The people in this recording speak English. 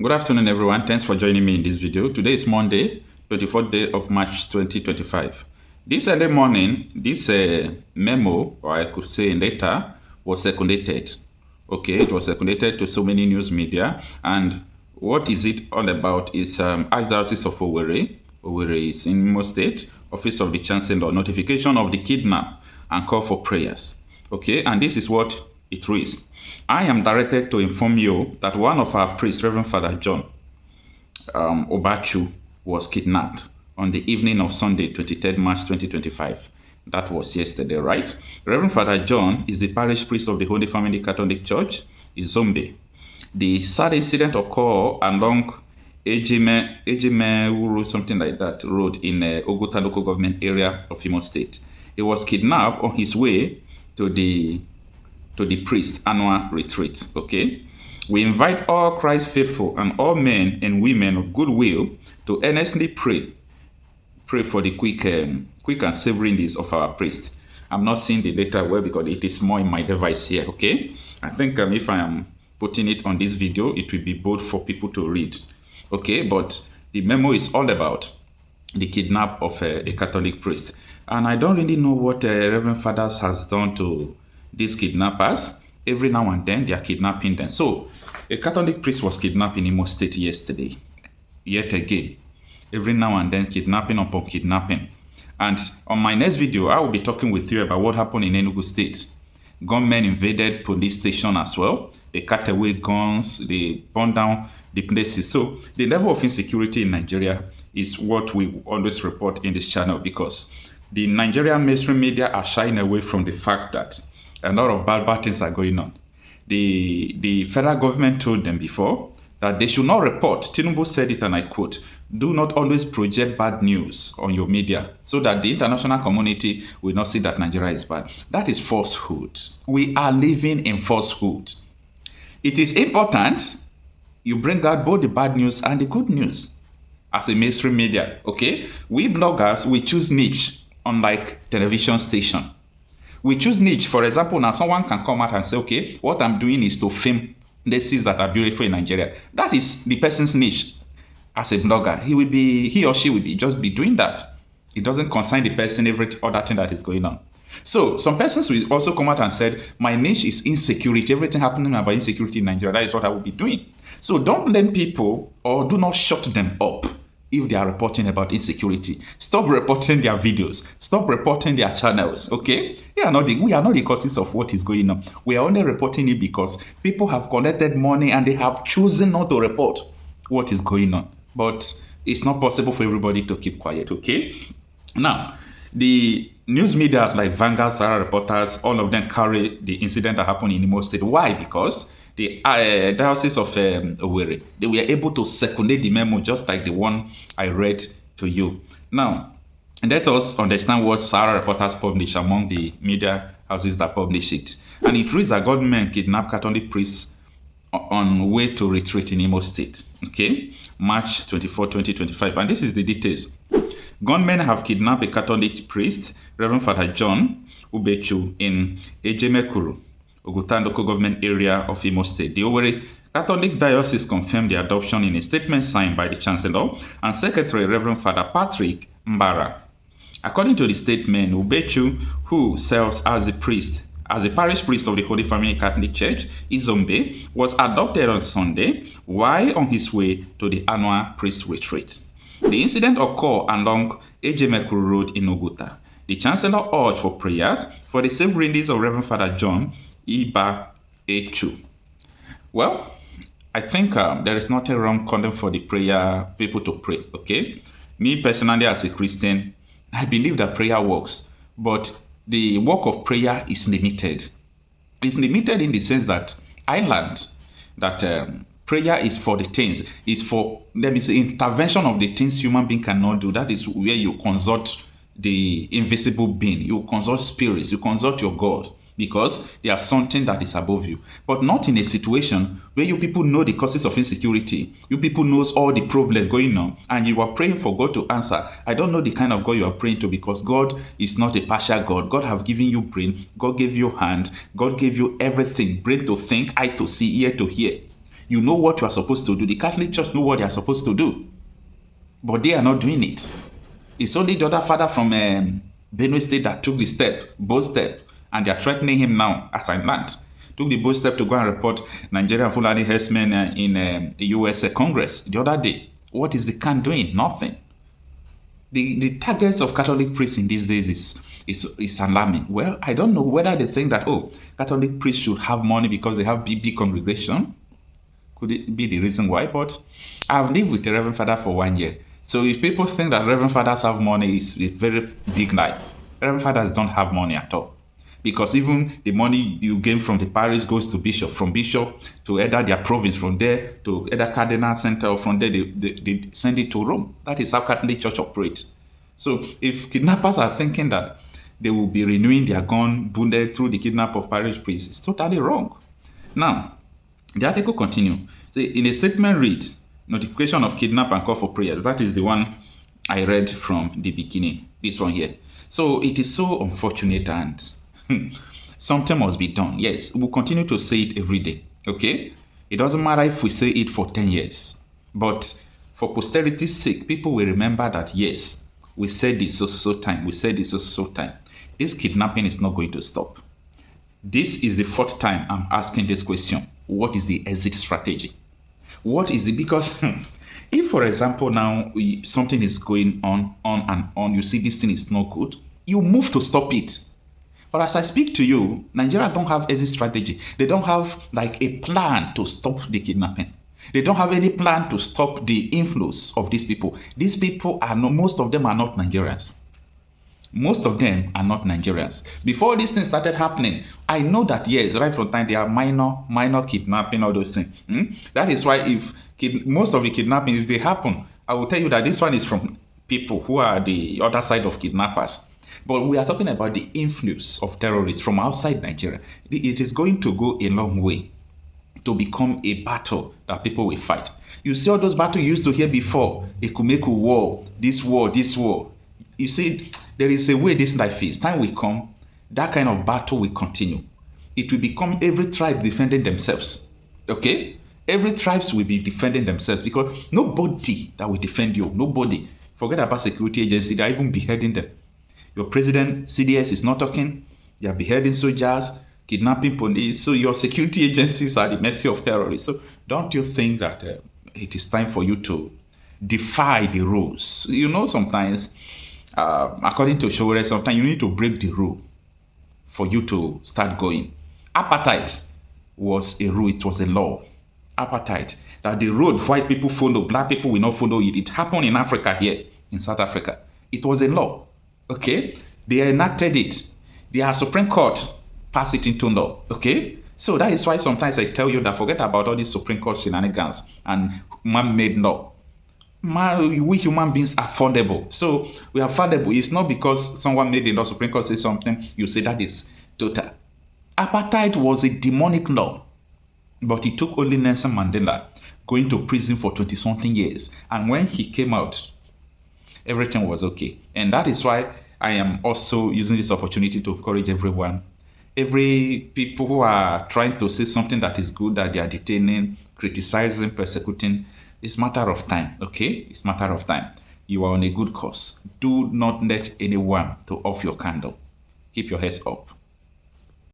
Good afternoon, everyone. Thanks for joining me in this video. Today is Monday, 24th day of March 2025. This early morning, this memo, or I could say letter, was circulated. Okay, it was circulated to so many news media. And what is it all about is Archdiocese of Sowore. Sowore is in Imo State, Office of the Chancellor, notification of the kidnap and call for prayers. Okay, and this is what it reads. I am directed to inform you that one of our priests, Reverend Father John Obachu, was kidnapped on the evening of Sunday, 23rd March 2025. That was yesterday, right? Reverend Father John is the parish priest of the Holy Family Catholic Church, Izombe. The sad incident occurred along Ejime something like that, road in Oguta local government area of Imo State. He was kidnapped on his way to the priest annual retreat. Okay, we invite all Christ faithful and all men and women of goodwill to earnestly pray for the quick and safe release of our priest. I'm not seeing the letter well because it is more in my device here. Okay, I think if I am putting it on this video, it will be bold for people to read. Okay, but the memo is all about the kidnap of a Catholic priest, and I don't really know what Reverend Fathers has done to these kidnappers. Every now and then they are kidnapping them. So a Catholic priest was kidnapped in Imo State yesterday. Yet again, every now and then kidnapping upon kidnapping. And on my next video, I will be talking with you about what happened in Enugu State. Gunmen invaded police station as well. They cut away guns. They burned down the places. So the level of insecurity in Nigeria is what we always report in this channel, because the Nigerian mainstream media are shying away from the fact that a lot of bad things are going on. The federal government told them before that they should not report. Tinubu said it, and I quote, "Do not always project bad news on your media so that the international community will not see that Nigeria is bad." That is falsehood. We are living in falsehood. It is important you bring out both the bad news and the good news as a mainstream media. Okay, we bloggers, we choose niche, unlike television station. We choose niche. For example, now someone can come out and say, okay, what I'm doing is to film places that are beautiful in Nigeria. That is the person's niche. As a blogger, he or she will just be doing that. It doesn't concern the person, every other thing that is going on. So some persons will also come out and said, my niche is insecurity. Everything happening about insecurity in Nigeria, that is what I will be doing. So don't blame people, or do not shut them up if they are reporting about insecurity. Stop reporting their videos. Stop reporting their channels, okay? We are not the causes of what is going on. We are only reporting it because people have collected money and they have chosen not to report what is going on. But it's not possible for everybody to keep quiet, okay? Now, the news media like Vanguard, Sarah Reporters, all of them carry the incident that happened in Imo State. Why? Because the Diocese of Owerri, they were able to circulate the memo just like the one I read to you. Now, let us understand what Sarah Reporters published among the media houses that publish it. And it reads that government kidnapped Catholic priests on way to retreat in Imo State. Okay, March 24, 2025. And this is the details. Gunmen have kidnapped a Catholic priest, Reverend Father John Obachu, in Ejimekuru, Oguta local government area of Imo State. The Owerri Catholic Diocese confirmed the adoption in a statement signed by the Chancellor and Secretary Reverend Father Patrick Mbara. According to the statement, Obachu, who serves as a parish priest of the Holy Family Catholic Church, Izombe, was adopted on Sunday while on his way to the annual priest retreat. The incident occurred along Ejimekuru Road in Oguta. The Chancellor urged for prayers for the safe release of Reverend Father John Iba Echu. Well, I think there is nothing wrong calling for the people to pray, okay? Me personally as a Christian, I believe that prayer works, but the work of prayer is limited. It's limited in the sense that I learned that prayer is for the things, is for, let me say, intervention of the things human being cannot do. That is where you consult the invisible being, you consult spirits, you consult your God, because they are something that is above you. But not in a situation where you people know the causes of insecurity, you people knows all the problems going on, and you are praying for God to answer. I don't know the kind of God you are praying to, because God is not a partial God. God have given you brain, God gave you hand, God gave you everything, brain to think, eye to see, ear to hear. You know what you are supposed to do. The Catholic Church know what they are supposed to do. But they are not doing it. It's only the other father from Benue State that took the bold step, and they are threatening him now as I learned. Took the bold step to go and report Nigerian Fulani herdsmen in the US Congress the other day. What is the can doing? Nothing. The targets of Catholic priests in these days is alarming. Well, I don't know whether they think that, Catholic priests should have money because they have big congregation. Could it be the reason why? But I've lived with the Reverend Father for 1 year. So if people think that Reverend Fathers have money, it's a very big lie. Reverend Fathers don't have money at all. Because even the money you gain from the parish goes to bishop, from bishop to either their province, from there to either cardinal center, or from there they send it to Rome. That is how Catholic Church operates. So if kidnappers are thinking that they will be renewing their gun wounded through the kidnap of parish priests, it's totally wrong. Now, the article continues. In a statement read, notification of kidnap and call for prayer. That is the one I read from the beginning, this one here. So it is so unfortunate, and something must be done. Yes, we'll continue to say it every day, okay? It doesn't matter if we say it for 10 years. But for posterity's sake, people will remember that, yes, we said this so time, we said this so time. This kidnapping is not going to stop. This is the 4th time I'm asking this question. What is the exit strategy? Because if, for example, now something is going on and on, you see this thing is not good, you move to stop it. But as I speak to you, Nigeria don't have exit strategy. They don't have like a plan to stop the kidnapping. They don't have any plan to stop the inflows of these people. These people most of them are not Nigerians. Most of them are not Nigerians. Before this thing started happening, I know that, yes, right from time, there are minor kidnapping, all those things. That is why if most of the kidnapping, if they happen, I will tell you that this one is from people who are the other side of kidnappers. But we are talking about the influence of terrorists from outside Nigeria. It is going to go a long way to become a battle that people will fight. You see all those battles you used to hear before, Ekumeku war, this war. You see, there is a way this life is. Time will come, that kind of battle will continue. It will become every tribe defending themselves. Okay? Every tribe will be defending themselves because nobody that will defend you, nobody. Forget about security agency, they are even beheading them. Your president, CDS, is not talking. They are beheading soldiers, kidnapping police. So your security agencies are at the mercy of terrorists. So don't you think that it is time for you to defy the rules? You know, sometimes, according to Sowore, sometimes you need to break the rule for you to start going. Apartheid was a rule. It was a law. Apartheid. That the road white people follow, black people will not follow it. It happened in Africa here, in South Africa. It was a law. Okay? They enacted it. Their Supreme Court passed it into law. Okay? So that is why sometimes I tell you that forget about all these Supreme Court shenanigans and man-made law. We human beings are fallible. So we are fallible. It's not because someone made the law, Supreme Court say something, you say that is total. Apartheid was a demonic law. But it took only Nelson Mandela going to prison for 20-something years. And when he came out, everything was okay. And that is why I am also using this opportunity to encourage everyone. Every people who are trying to say something that is good, that they are detaining, criticizing, persecuting, it's matter of time, okay? It's matter of time. You are on a good course. Do not let anyone to off your candle. Keep your heads up.